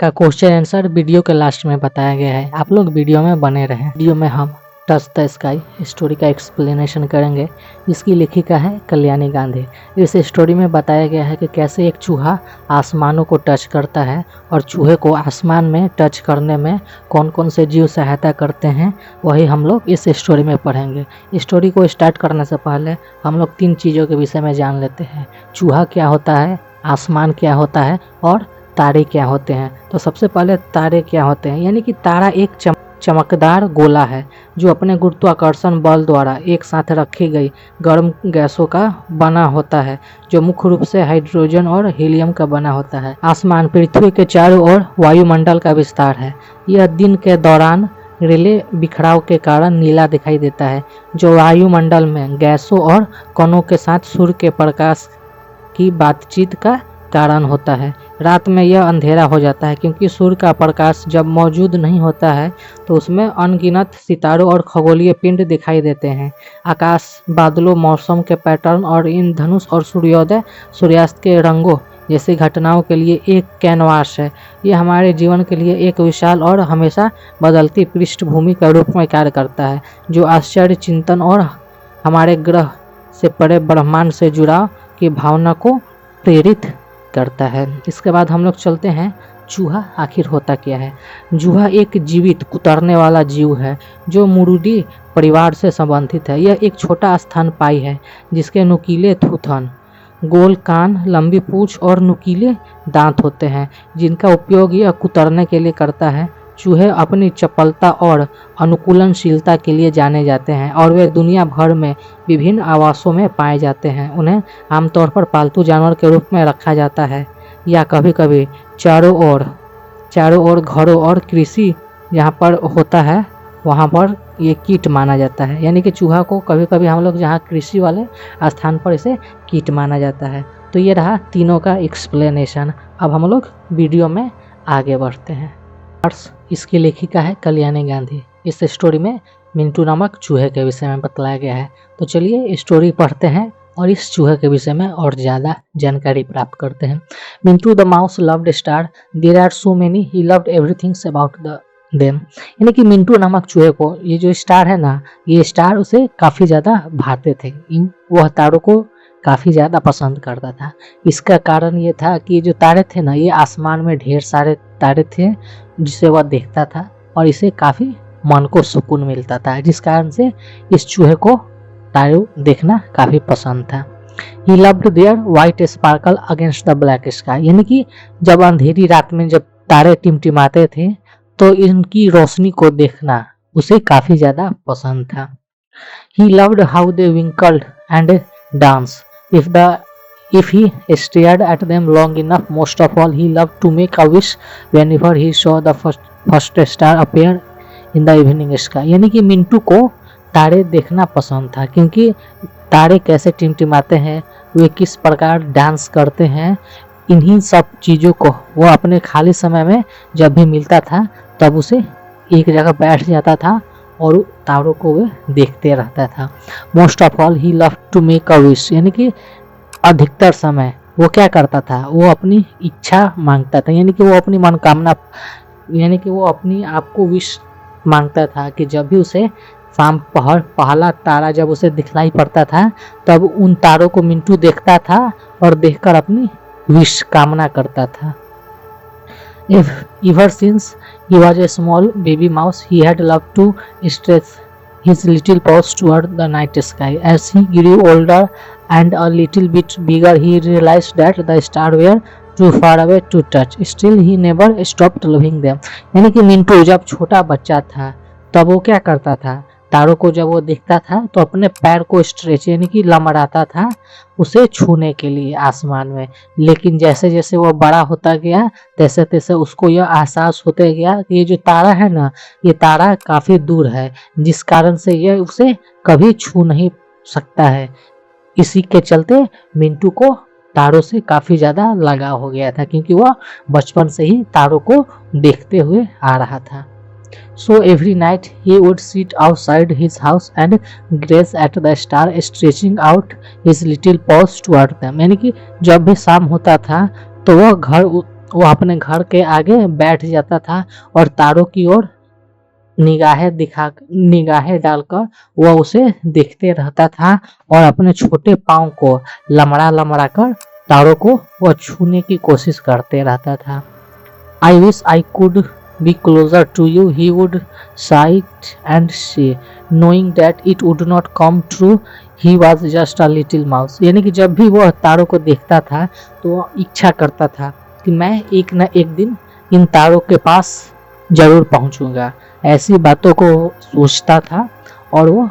का question answer video के last में बताया गया है। आप लोग वीडियो में बने रहें। वीडियो में हम टच द स्काई स्टोरी का एक्सप्लेनेशन करेंगे। इसकी लेखिका है कल्याणी गांधी। इस स्टोरी में बताया गया है कि कैसे एक चूहा आसमानों को टच करता है और चूहे को आसमान में टच करने में कौन कौन से जीव सहायता करते हैं, वही हम लोग इस स्टोरी में पढ़ेंगे। स्टोरी को स्टार्ट करने से पहले हम लोग 3 चीज़ों के विषय में जान लेते हैं। चूहा क्या होता है, आसमान क्या होता है और तारे क्या होते हैं। तो सबसे पहले तारे क्या होते हैं, यानी कि तारा एक चमकदार गोला है जो अपने गुरुत्वाकर्षण बल द्वारा एक साथ रखी गई गर्म गैसों का बना होता है, जो मुख्य रूप से हाइड्रोजन और हीलियम का बना होता है। आसमान पृथ्वी के चारों ओर वायुमंडल का विस्तार है। यह दिन के दौरान रिले बिखराव के कारण नीला दिखाई देता है, जो वायुमंडल में गैसों और कणों के साथ सूर्य के प्रकाश की बातचीत का कारण होता है। रात में यह अंधेरा हो जाता है क्योंकि सूर्य का प्रकाश जब मौजूद नहीं होता है तो उसमें अनगिनत सितारों और खगोलीय पिंड दिखाई देते हैं। आकाश, बादलों, मौसम के पैटर्न और इंद्रधनुष और सूर्योदय सूर्यास्त के रंगों जैसी घटनाओं के लिए एक कैनवास है। यह हमारे जीवन के लिए एक विशाल और हमेशा बदलती पृष्ठभूमि के रूप में कार्य करता है, जो आश्चर्य, चिंतन और हमारे ग्रह से परे ब्रह्मांड से जुड़ाव की भावना को प्रेरित करता है। इसके बाद हम लोग चलते हैं, चूहा आखिर होता क्या है। चूहा एक जीवित कुतरने वाला जीव है जो मुर्गी परिवार से संबंधित है। यह एक छोटा स्तनपायी है जिसके नुकीले थूथन, गोल कान, लंबी पूंछ और नुकीले दांत होते हैं, जिनका उपयोग यह कुतरने के लिए करता है। चूहे अपनी चपलता और अनुकूलनशीलता के लिए जाने जाते हैं और वे दुनिया भर में विभिन्न आवासों में पाए जाते हैं। उन्हें आमतौर पर पालतू जानवर के रूप में रखा जाता है या कभी कभी चारों ओर घरों और कृषि जहाँ पर होता है वहाँ पर ये कीट माना जाता है। यानी कि चूहा को कभी कभी हम लोग जहाँ कृषि वाले स्थान पर इसे कीट माना जाता है। तो ये रहा तीनों का एक्सप्लेनेशन। अब हम लोग वीडियो में आगे बढ़ते हैं। इसकी लेखिका है कल्याणी गांधी। इस स्टोरी में मिंटू नामक चूहे के विषय में बतलाया गया है। तो चलिए स्टोरी पढ़ते हैं और इस चूहे के विषय में और ज़्यादा जानकारी प्राप्त करते हैं। Mintu the mouse loved star, there are so many, he loved everything about them. यानी कि मिंटू नामक चूहे को ये जो स्टार है ना, ये स्टार उसे काफ़ी ज़्यादा भाते थे। वह तारों को काफ़ी ज़्यादा पसंद करता था। इसका कारण ये था कि जो तारे थे ना, ये आसमान में ढेर सारे तारे थे जिसे वह देखता था और इसे काफ़ी मन को सुकून मिलता था, जिस कारण से इस चूहे को तारे देखना काफ़ी पसंद था। He loved their white sparkle against the black sky. यानी कि जब अंधेरी रात में जब तारे टिमटिमाते थे तो इनकी रोशनी को देखना उसे काफ़ी ज़्यादा पसंद था। He loved how they twinkled and dance. If he stared at them long enough, most of all, he loved to make a wish whenever he saw the first star appear in the evening sky. यानी कि मिंटू को तारे देखना पसंद था क्योंकि तारे कैसे टिमटिमाते हैं, वे किस प्रकार डांस करते हैं, इन्हीं सब चीज़ों को वो अपने खाली समय में जब भी मिलता था तब उसे एक जगह बैठ जाता था और तारों को वे देखते रहता था। Most of all he love to make a wish. यानी कि अधिकतर समय वो क्या करता था, वो अपनी इच्छा मांगता था। यानी कि वो अपनी मनोकामना, यानी कि वो अपनी आप को विश मांगता था कि जब भी उसे शाम पहला तारा जब उसे दिखलाई पड़ता था तब उन तारों को मिंटू देखता था और देखकर अपनी विश कामना करता था। Ever since he was a small baby mouse, he had loved to stretch his little paws toward the night sky. As he grew older and a little bit bigger, he realized that the stars were too far away to touch. Still, he never stopped loving them. यानी कि मिंटू जब छोटा बच्चा था तब वो क्या करता था, तारों को जब वो देखता था तो अपने पैर को स्ट्रेच यानी कि लमड़ाता था उसे छूने के लिए आसमान में। लेकिन जैसे जैसे वो बड़ा होता गया तैसे तैसे उसको यह एहसास होते गया कि ये जो तारा है ना, ये तारा काफ़ी दूर है, जिस कारण से यह उसे कभी छू नहीं सकता है। इसी के चलते मिंटू को तारों से काफ़ी ज़्यादा लगाव हो गया था क्योंकि वह बचपन से ही तारों को देखते हुए आ रहा था। So every night he would sit outside his house and gaze at the star stretching out his little paws toward them. यानी कि जब भी शाम होता था तो वह घर वो अपने घर के आगे बैठ जाता था और तारों की ओर निगाहें डालकर वह उसे देखते रहता था और अपने छोटे पाँव को लमड़ा लमड़ा कर तारों को वह छूने की कोशिश करते रहता था। I wish I could be closer to you, he would sigh and say, knowing that it would not come true, he was just a little mouse. यानी कि जब भी वह तारों को देखता था तो वह इच्छा करता था कि मैं एक न एक दिन इन तारों के पास जरूर पहुंचूंगा। ऐसी बातों को सोचता था और वो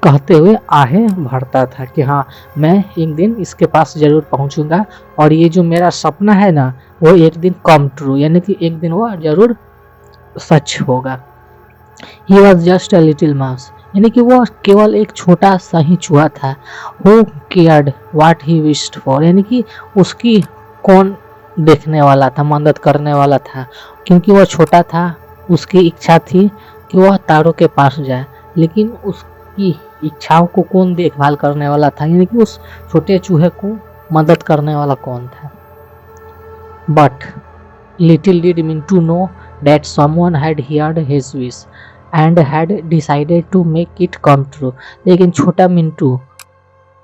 कहते हुए आहें भरता था कि हाँ, मैं एक दिन इसके पास जरूर पहुंचूंगा और ये जो मेरा सपना है ना वो एक दिन कम ट्रू, यानी कि एक दिन वो जरूर सच होगा। ही was just a little mouse, यानी कि वो केवल एक छोटा सा ही चूहा था। Who cared what he wished for, यानी कि उसकी कौन देखने वाला था, मदद करने वाला था, क्योंकि वह छोटा था। उसकी इच्छा थी कि वह तारों के पास जाए, लेकिन उसकी इच्छाओं को कौन देखभाल करने वाला था, यानी कि उस छोटे चूहे को मदद करने वाला कौन था। But little did Mintu know that someone had heard his wish and had decided to make it come true. लेकिन छोटा मिंटू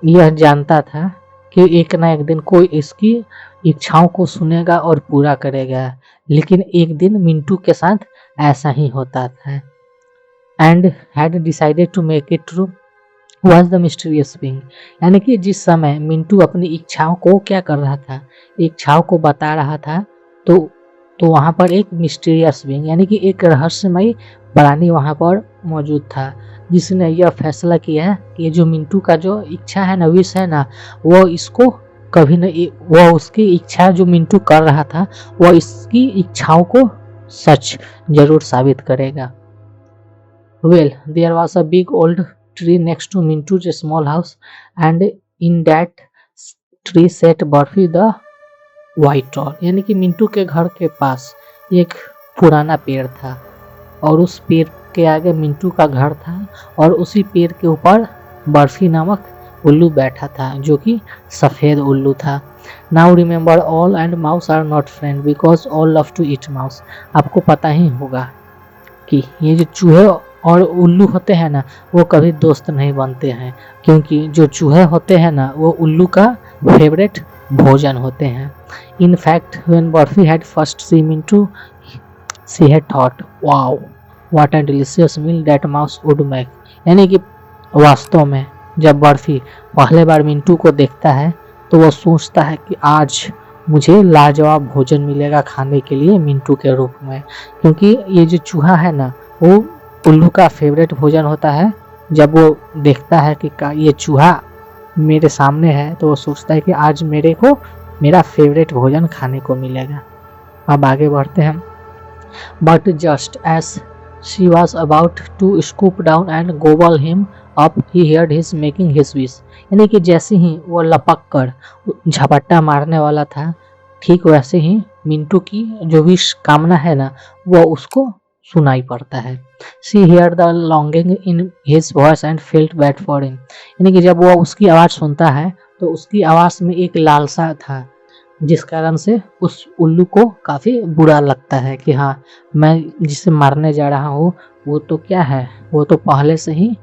यह जानता था कि एक ना एक दिन कोई इसकी इच्छाओं को सुनेगा और पूरा करेगा, लेकिन एक दिन मिंटू के साथ ऐसा ही होता था। And had decided to make it true was the mysterious being, यानी कि जिस समय मिंटू अपनी इच्छाओं को क्या कर रहा था, इच्छाओं को बता रहा था, तो वहाँ पर एक मिस्टीरियस बीइंग यानी कि एक रहस्यमयी प्राणी वहाँ पर मौजूद था, जिसने यह फैसला किया है कि जो मिंटू का जो इच्छा है ना, विश है ना, वो इसको कभी नहीं, वह उसकी इच्छा जो मिंटू कर रहा था वह इसकी इच्छाओं को सच जरूर साबित करेगा। Well, there was a big old tree next to Mintu's small house, and in that tree sat Burfi the white owl, यानी कि मिंटू के घर के पास एक पुराना पेड़ था और उस पेड़ के आगे मिंटू का घर था और उसी पेड़ के ऊपर बर्फी नामक उल्लू बैठा था जो कि सफ़ेद उल्लू था। Now remember owl and mouse are not friend because owl love to eat mouse. आपको पता ही होगा कि ये जो चूहे और उल्लू होते हैं ना वो कभी दोस्त नहीं बनते हैं, क्योंकि जो चूहे होते हैं ना वो उल्लू का फेवरेट भोजन होते हैं। In fact when Barfi had first seen into she had thought wow what a delicious meal that mouse would make, यानी कि वास्तव में जब बर्फी पहले बार मिंटू को देखता है तो वो सोचता है कि आज मुझे लाजवाब भोजन मिलेगा खाने के लिए मिंटू के रूप में, क्योंकि ये जो चूहा है ना वो उल्लू का फेवरेट भोजन होता है। जब वो देखता है कि ये चूहा मेरे सामने है तो वो सोचता है कि आज मेरे को मेरा फेवरेट भोजन खाने को मिलेगा। अब आगे बढ़ते हैं। But just as she was about to scoop down and gobble him up he heard his making his wish, यानी कि जैसे ही वो लपक कर झपट्टा मारने वाला था ठीक वैसे ही मिंटू की जो विश कामना है ना वो उसको सुनाई पड़ता है। She here the longing in his voice and felt bad for him, यानी कि जब वो उसकी आवाज़ सुनता है तो उसकी आवाज़ में एक लालसा था जिस कारण से उस उल्लू को काफ़ी बुरा लगता है कि हाँ मैं जिसे मारने जा रहा हूँ वो तो क्या है, वो तो पहले से ही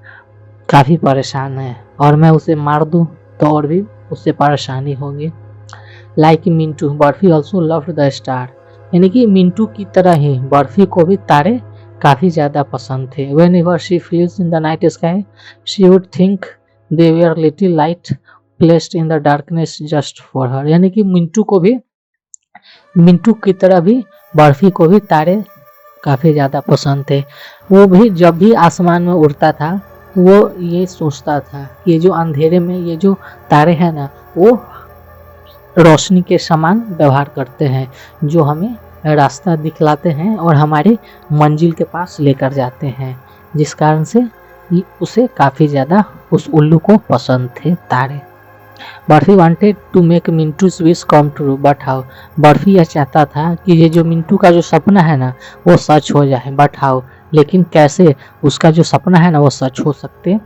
काफ़ी परेशान है और मैं उसे मार दूँ तो और भी उससे परेशानी होगी। Like Mintu barfi also loved the star, यानी कि मिंटू की तरह ही बर्फी को भी तारे काफ़ी ज़्यादा पसंद थे। Whenever she flew in the night sky, she would think they were little light placed in the darkness just for her, यानी कि मिंटू की तरह भी बर्फी को भी तारे काफ़ी ज़्यादा पसंद थे। वो भी जब भी आसमान में उड़ता था वो ये सोचता था कि ये जो अंधेरे में ये जो तारे हैं ना वो रोशनी के समान व्यवहार करते हैं, जो हमें रास्ता दिखलाते हैं और हमारी मंजिल के पास लेकर जाते हैं, जिस कारण से उसे काफ़ी ज़्यादा उस उल्लू को पसंद थे तारे। Barfi wanted to make Mintu's wish come true but how, Barfi यह चाहता था कि ये जो मिंटू का जो सपना है ना वो सच हो जाए, बट हाउ, लेकिन कैसे उसका जो सपना है ना वो सच हो सकते।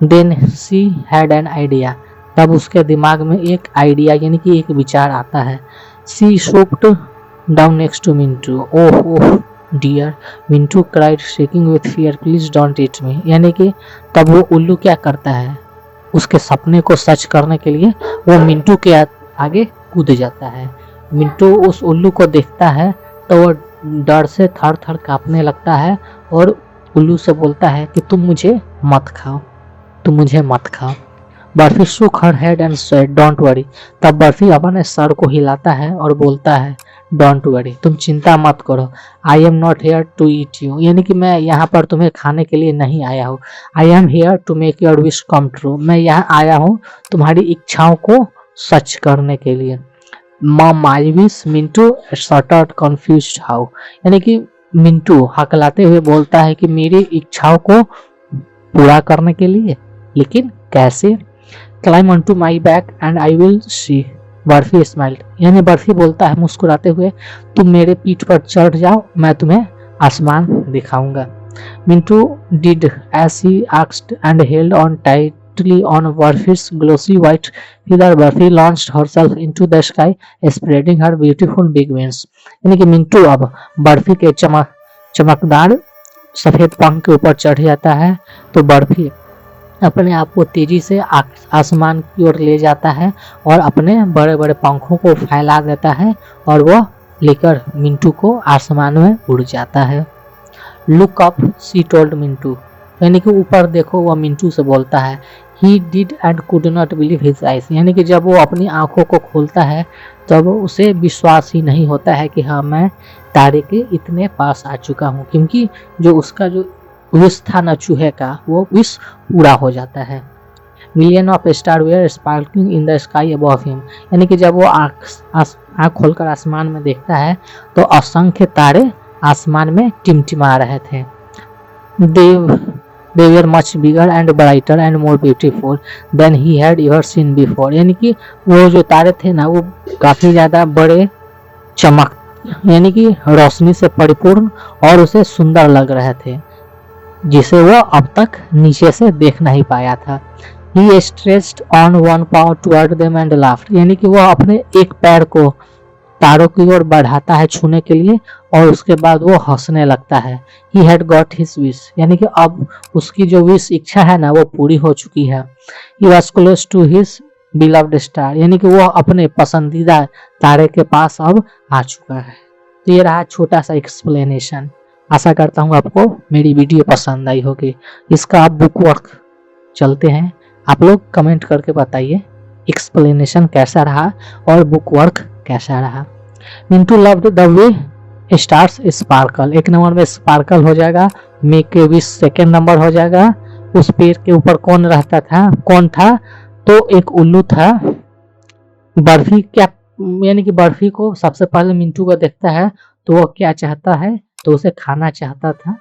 Then she had an idea, तब उसके दिमाग में एक आइडिया यानी कि एक विचार आता है। She soaked down next to Mintu. Oh dear, Mintu cried shaking with fear. Please don't eat me. यानी कि तब वो उल्लू क्या करता है, उसके सपने को सच करने के लिए वो मिंटू के आगे कूद जाता है। मिंटू उस उल्लू को देखता है तो वो डर से थर थर कांपने लगता है और उल्लू से बोलता है कि तुम मुझे मत खाओ, तुम मुझे मत खाओ। Barfi shook her head and said, "Don't worry." तब बर्फी अपने सर को हिलाता है और बोलता है, "Don't worry, तुम चिंता मत करो। I am not here to eat you." यानी कि मैं यहाँ पर तुम्हें खाने के लिए नहीं आया हूँ। I am here to make your wish come true. मैं यहाँ आया हूँ तुम्हारी इच्छाओं को सच करने के लिए। Mom, I wish, Mintu stuttered confused how. यानी कि मिंटू हकलाते हुए बोलता है कि मेरी इच्छाओं को पूरा करने के लिए, लेकिन कैसे? Climb onto my back and I will see. Barfi smiled, यानी बर्फी बोलता है मुस्कुराते हुए, तुम मेरे पीठ पर चढ़ जाओ, मैं तुम्हें आसमान दिखाऊंगा। Mintu did as he asked and held on tightly on Burfi's glossy white feather. Burfi launched herself into the sky, spreading her beautiful big wings. यानी कि मिंटू अब बर्फी के चमकदार सफेद पंख के ऊपर चढ़ जाता है, तो बर्फी अपने आप को तेजी से आसमान की ओर ले जाता है और अपने बड़े बड़े पंखों को फैला देता है और वह लेकर मिंटू को आसमान में उड़ जाता है। Look up, she told Mintu, यानी कि ऊपर देखो, वह मिंटू से बोलता है। He did and could not believe his eyes, यानी कि जब वो अपनी आंखों को खोलता है तब उसे विश्वास ही नहीं होता है कि हाँ, मैं तारे के इतने पास आ चुका हूँ, क्योंकि जो उसका जो विश था न चूहे का, वो विश पूरा हो जाता है। Million of star were sparkling in the sky above him, यानी कि जब वो आँख खोलकर आसमान में देखता है तो असंख्य तारे आसमान में टिमटिमा रहे थे। They were much bigger and brighter and more beautiful than he had ever seen before, यानी कि वो जो तारे थे ना, वो काफ़ी ज़्यादा बड़े, चमक यानी कि रोशनी से परिपूर्ण और उसे सुंदर लग रहे थे, जिसे वो अब तक नीचे से देख नहीं पाया था। He stretched on one paw toward them and laughed, यानी कि वो अपने एक पैर को तारों की ओर बढ़ाता है छूने के लिए और उसके बाद वो हंसने लगता है। He had got his wish, यानी कि अब उसकी जो विश इच्छा है ना, वो पूरी हो चुकी है। He was close to his beloved star, यानी कि वो अपने पसंदीदा तारे के पास अब आ चुका है। तो ये रहा छोटा सा एक्सप्लेनेशन। आशा करता हूँ आपको मेरी वीडियो पसंद आई होगी। इसका आप बुक वर्क चलते हैं, आप लोग कमेंट करके बताइए एक्सप्लेनेशन कैसा रहा और बुक वर्क कैसा रहा। Mintu loved the way stars sparkle, एक नंबर में स्पार्कल हो जाएगा। Make a wish second number हो जाएगा। उस पेड़ के ऊपर कौन रहता था, कौन था? तो एक उल्लू था। बर्फी क्या, यानी कि बर्फी को सबसे पहले मिंटू को देखता है तो वो क्या चाहता है, तो उसे खाना चाहता था।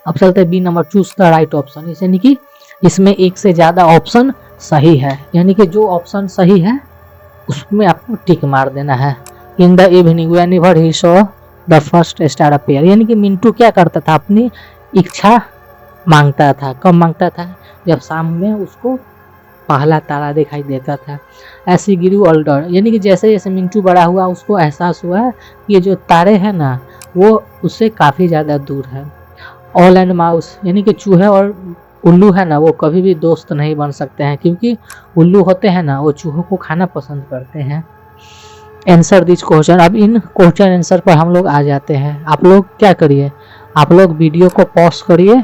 अब चलते B number, choose the right option, यानी कि इसमें एक से ज्यादा ऑप्शन सही है, यानी कि जो ऑप्शन सही है उसमें आपको टिक मार देना है। In the evening whenever he saw the first star appear, यानी कि मिंटू क्या करता था, अपनी इच्छा मांगता था। कब मांगता था? जब शाम में उसको पहला तारा दिखाई देता था। ऐसी गिरू ओल्डर, यानी कि जैसे जैसे मिंटू बड़ा हुआ उसको एहसास हुआ कि ये जो तारे हैं ना, वो उससे काफ़ी ज़्यादा दूर है। ऑल एंड माउस, यानी कि चूहे और उल्लू है ना, वो कभी भी दोस्त नहीं बन सकते हैं, क्योंकि उल्लू होते हैं ना, वो चूहों को खाना पसंद करते हैं। आंसर दिस क्वेश्चन, अब इन क्वेश्चन आंसर पर हम लोग आ जाते हैं। आप लोग क्या करिए, आप लोग वीडियो को पॉज करिए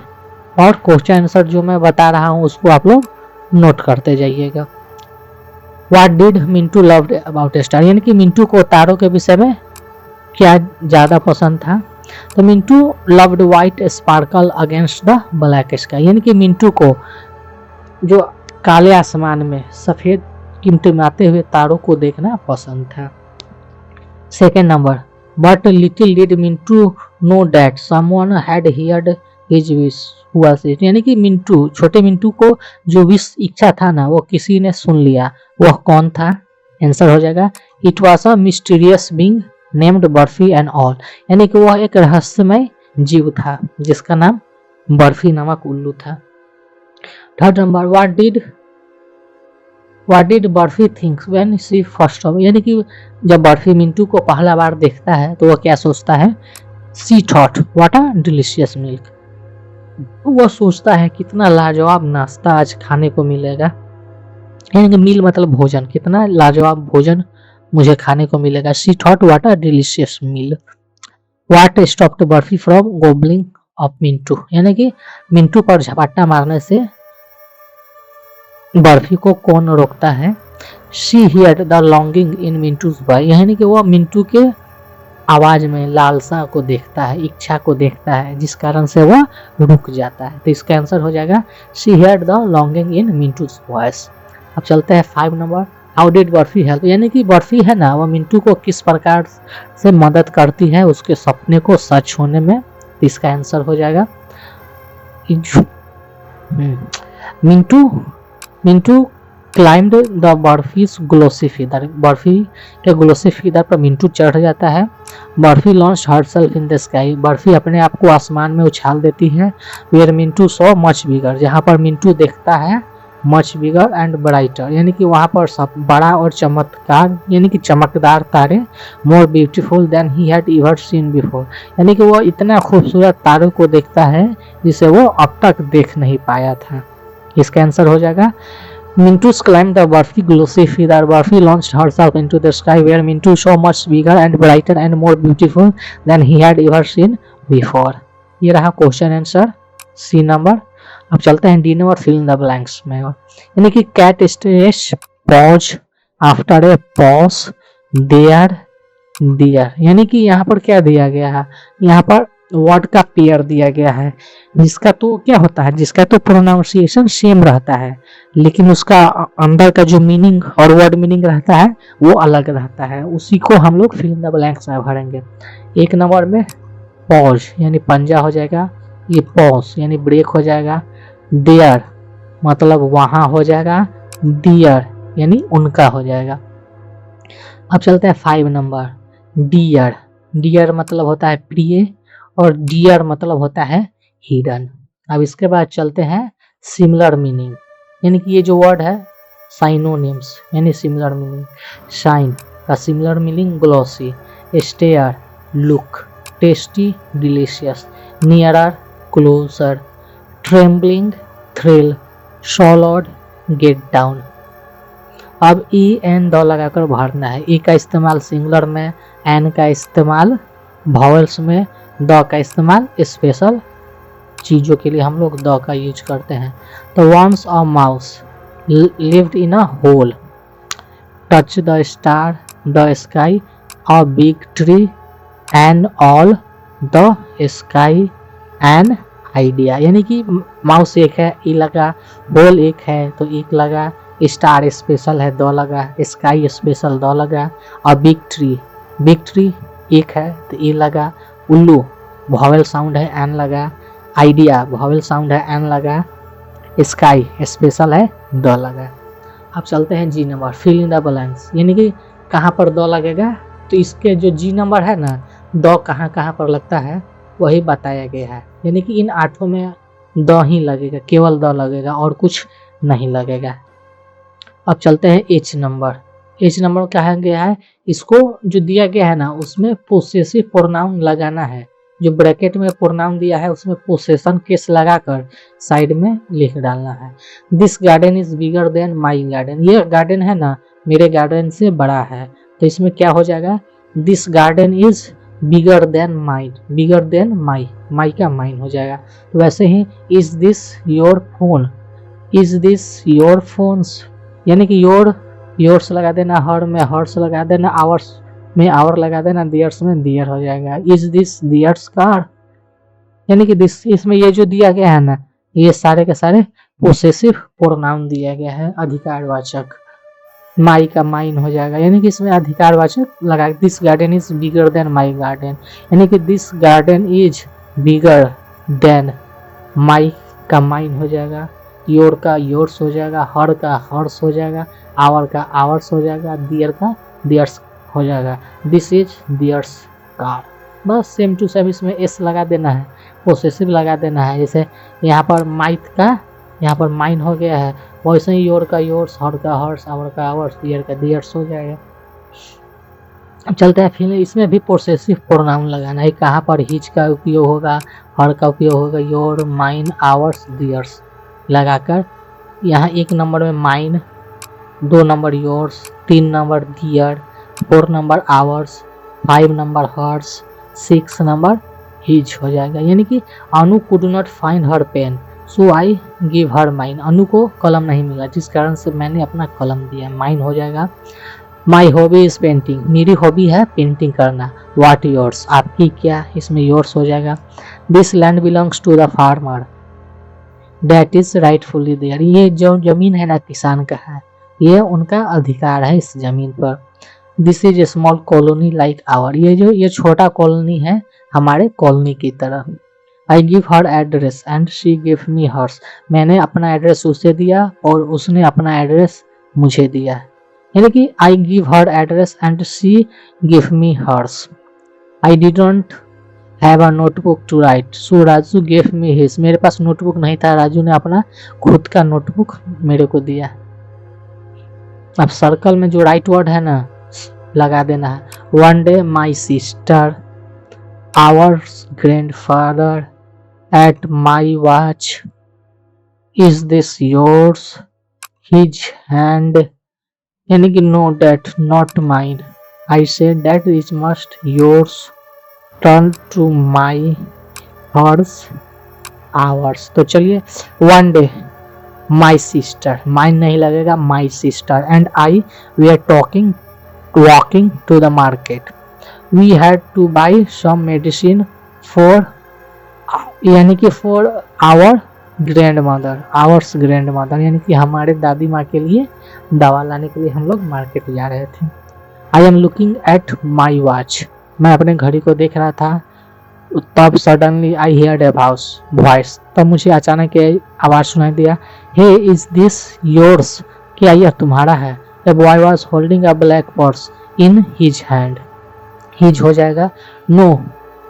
और क्वेश्चन आंसर जो मैं बता रहा हूँ उसको आप लोग नोट करते जाइएगा। What did Mintu loved about star, यानी कि मिंटू को तारों के विषय में क्या ज़्यादा पसंद था? तो Mintu loved white sparkle against the black sky, यानी कि मिंटू को जो काले आसमान में सफ़ेद टिमटिमाते हुए तारों को देखना पसंद था। Second number, but little did Mintu know that someone had heard his wish was it, यानी कि मिंटू, छोटे मिंटू को जो विश इच्छा था ना, वो किसी ने सुन लिया। वह कौन था? आंसर हो जाएगा, it was a mysterious being named barfi and all, यानी कि वह एक रहस्यमय जीव था जिसका नाम बर्फी नामक उल्लू था। Third number, what did what did barfi thinks when she first of, यानी कि जब बर्फी मिंटू को पहला बार देखता है तो वह क्या सोचता है, she thought what a delicious milk, वह सोचता है कितना लाजवाब नाश्ता आज खाने को मिलेगा, यानी कि मील मतलब भोजन, कितना लाजवाब भोजन मुझे खाने को मिलेगा। She thought what a delicious meal. What stopped Barfi from gobbling of Mintu, यानी कि मिंटू पर झपट्टा मारने से बर्फी को कौन रोकता है। She heard the longing in Mintu's voice, यानी कि वह मिंटू के आवाज में लालसा को देखता है, इच्छा को देखता है, जिस कारण से वह रुक जाता है। तो इसका आंसर हो जाएगा she heard the longing in Mintu's voice. अब चलते हैं 5 number, how did Barfi help, यानी कि बर्फी है ना, वह मिंटू को किस प्रकार से मदद करती है उसके सपने को सच होने में। तो इसका आंसर हो जाएगा Mintu Mintu climbed the Barfi's glossy feather, Barfi के ग्लोसी फीदर पर मिंटू चढ़ जाता है। Barfi launch herself in the sky, Barfi अपने आप को आसमान में उछाल देती है। Where Mintu saw much bigger, जहाँ पर मिंटू देखता है मच बिगर एंड ब्राइटर, यानी कि वहाँ पर सब बड़ा और चमत्कार, यानी कि चमकदार तारे, more beautiful than he had ever seen before, यानी कि वो इतना खूबसूरत तारों को देखता है जिसे वो अब तक देख नहीं पाया था। इसका आंसर हो जाएगा Mintus climbed the Burfi glossy feather. Burfi launched herself into the sky where Mintu so much bigger and brighter and more beautiful than he had ever seen before. ये रहा क्वेश्चन आंसर सी नंबर। अब चलते हैं D number, fill in the blanks में, यानी कि cat stage pause after a pause there dear, यानी कि यहाँ पर क्या दिया गया है, यहाँ पर वर्ड का पेयर दिया गया है, जिसका तो क्या होता है, जिसका तो प्रोनाउंसिएशन सेम रहता है लेकिन उसका अंदर का जो मीनिंग और वर्ड मीनिंग रहता है वो अलग रहता है, उसी को हम लोग फिल इन द ब्लैंक्स में भरेंगे। 1 नंबर में पॉज यानी पंजा हो जाएगा, ये पॉज यानी ब्रेक हो जाएगा, देयर मतलब वहां हो जाएगा, डियर यानी उनका हो जाएगा। अब चलते हैं 5 नंबर, डियर, डियर मतलब होता है प्रिय और डियर मतलब होता है हिडन। अब इसके बाद चलते हैं सिमिलर मीनिंग, यानी कि ये जो वर्ड है साइनोनिम्स यानी सिमिलर मीनिंग, शाइन का similar meaning glossy, stare look, tasty delicious, nearer closer, trembling thrill, solid get down. अब ई एन द लगाकर भरना है, ई का इस्तेमाल सिंगुलर में, एन का इस्तेमाल वॉवेल्स में, द का इस्तेमाल स्पेशल चीज़ों के लिए हम लोग द का यूज करते हैं। तो once a mouse lived in a hole, touch the star the sky, a big tree and all the sky an idea, यानी कि माउस एक है ई लगा, होल एक है तो एक लगा, स्टार स्पेशल है दो लगा, स्काई स्पेशल दो लगा, और बिग ट्री एक है तो ए लगा, उल्लू वॉवेल साउंड है एन लगा, आइडिया वॉवेल साउंड है एन लगा, स्काई स्पेशल है दो लगा। अब चलते हैं G number, fill in the blanks, यानी कि कहाँ पर दो लगेगा, तो इसके जो जी नंबर है ना, दो कहाँ कहाँ पर लगता है वही बताया गया है, यानी कि इन 8 में दो ही लगेगा, केवल दो लगेगा और कुछ नहीं लगेगा। अब चलते हैं एच नंबर, एच नंबर कहा गया है, इसको जो दिया गया है ना उसमें पोसेसिव प्रोनाउन लगाना है, जो ब्रैकेट में प्रोनाउन दिया है उसमें पोसेशन केस लगाकर साइड में लिख डालना है। This garden is bigger than my garden, ये गार्डन है ना मेरे गार्डन से बड़ा है, तो इसमें क्या हो जाएगा, this garden is bigger than mine, bigger than my का माइन हो जाएगा। तो वैसे ही is this your phone, is this your phones, यानी कि योर्स लगा देना, हर में हर्स लगा देना, आवर्स में आवर लगा देना, दियर्स में दियर हो जाएगा। इज दिस दियर्स कार, यानी कि दिस, इसमें ये जो दिया गया है ना ये सारे के सारे पोसेसिव प्रोनाउन दिया गया है, अधिकारवाचक, माई का माइन हो जाएगा, यानी कि इसमें अधिकारवाचक लगा, this garden is bigger than my garden, यानी कि this garden is bigger than, my का माइन हो जाएगा, योर का योर्स हो जाएगा, हर का हर्स हो जाएगा, आवर का आवर्स हो जाएगा, दियर का दियर्स हो जाएगा, दिस इज दियर्स कार। बस सेम टू सेम इसमें एस लगा देना है, पोसेसिव लगा देना है, जैसे यहाँ पर माइट का यहाँ पर माइन हो गया है, वैसे ही योर का योर्स, हर का हर्स, आवर का आवर्स, डियर का डियर्स हो जाएगा। अब चलते हैं फिर इसमें भी पोसेसिव प्रोनाउन लगाना है। कहाँ पर हिज का उपयोग होगा, हर का उपयोग होगा, योर, माइन, आवर्स, डियर्स लगाकर यहाँ 1 नंबर में mine, 2 number yours, 3 number theirs, 4 number ours, 5 number hers, 6 number his हो जाएगा। यानी कि Anu could not find her pen so I give her mine. Anu को कलम नहीं मिला जिस कारण से मैंने अपना कलम दिया, माइन हो जाएगा। माई हॉबी इज पेंटिंग, मेरी हॉबी है पेंटिंग करना। वाट योर्स, आपकी क्या, इसमें योर्स हो जाएगा। This land belongs to the farmer that is rightfully there, ये जो जमीन है ना किसान का है, ये उनका अधिकार है इस जमीन पर। This is a small colony like our, ये छोटा कॉलोनी है हमारे कॉलोनी की तरह। I give her address and she give me hers, मैंने अपना एड्रेस उसे दिया और उसने अपना एड्रेस मुझे दिया। यानी कि I give her address and she give me hers. I didn't have a notebook to write so Raju give me his, मेरे पास नोटबुक नहीं था, राजू ने अपना खुद का नोटबुक मेरे को दिया। अब सर्कल में जो राइट वर्ड है ना लगा देना है। One day my sister, ours grandfather, at my watch, is this yours, his hand, यानी कि no that not mine. I say that is must yours, turn to my hers, ours. तो चलिए one day my sister, mine नहीं लगेगा, my sister and I we are talking walking to the market, we had to buy some medicine for, यानी कि for our grandmother, ours grand mother, यानी कि हमारे दादी माँ के लिए दवा लाने के लिए हम लोग मार्केट जा रहे थे। I am looking at my watch, मैं अपने घड़ी को देख रहा था। तब suddenly I heard a voice, तब मुझे अचानक आवाज सुनाई दिया। हे इज दिस योर्स, क्या यह तुम्हारा है। A boy was holding a black purse in his hand, his हो जाएगा। No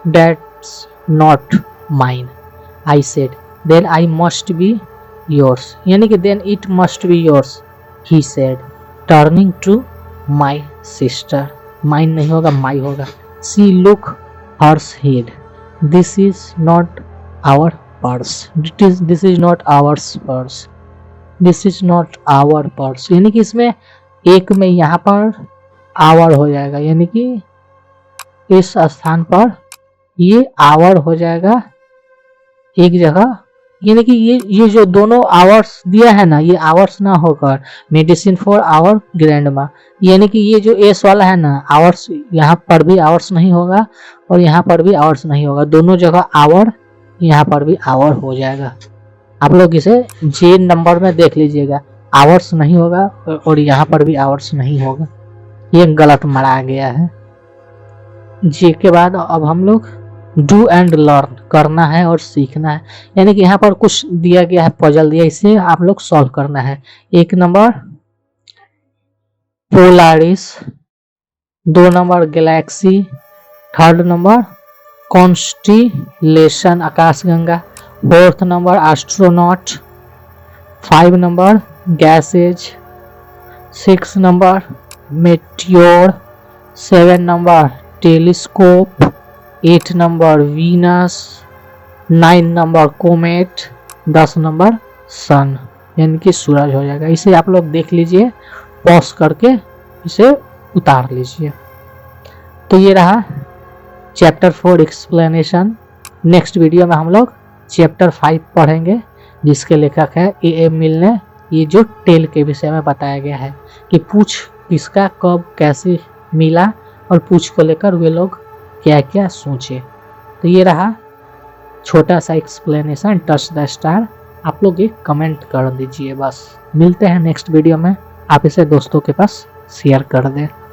that's not mine, I said, then I must be yours, यानी कि then it must be yours, he said, turning to my sister, mine नहीं होगा my होगा। She look hers head, this is not our purse, this is not ours purse, this is not our purse, यानी कि इसमें एक में यहाँ per hour हो जाएगा, यानी कि इस स्थान पर ये आवर हो जाएगा एक जगह, यानी कि ये जो दोनों आवर्स दिया है ना, ये आवर्स ना होकर मेडिसिन फॉर आवर ग्रैंडमा, यानी कि ये जो एस वाला है ना आवर्स, यहाँ पर भी आवर्स नहीं होगा और यहाँ पर भी आवर्स नहीं होगा, दोनों जगह आवर, यहाँ पर भी आवर हो जाएगा। आप लोग इसे जे नंबर में देख लीजिएगा, आवर्स नहीं होगा और यहाँ पर भी आवर्स नहीं होगा, ये गलत मरा गया है। जे के बाद अब हम लोग डू एंड लर्न, करना है और सीखना है, यानी कि यहाँ पर कुछ दिया गया है, पजल दिया, इसे आप लोग सॉल्व करना है। 1 number Polaris, 2 number galaxy, 3rd number constellation आकाशगंगा, 4th number astronaut, 5 number gases, 6 number meteor, 7 number telescope, 8 number Venus, 9 number comet, 10 number sun, यानी कि सूरज हो जाएगा। इसे आप लोग देख लीजिए, पॉज करके इसे उतार लीजिए। तो ये रहा चैप्टर 4 एक्सप्लेनेशन। नेक्स्ट वीडियो में हम लोग चैप्टर 5 पढ़ेंगे, जिसके लेखक है ए मिल ने। ये जो टेल के विषय में बताया गया है कि पूछ किसका कब कैसे मिला और पूछ को लेकर वे लोग क्या क्या सोचे। तो ये रहा छोटा सा एक्सप्लेनेशन, टच द स्टार। आप लोग एक कमेंट कर दीजिए बस। मिलते हैं नेक्स्ट वीडियो में, आप इसे दोस्तों के पास शेयर कर दें।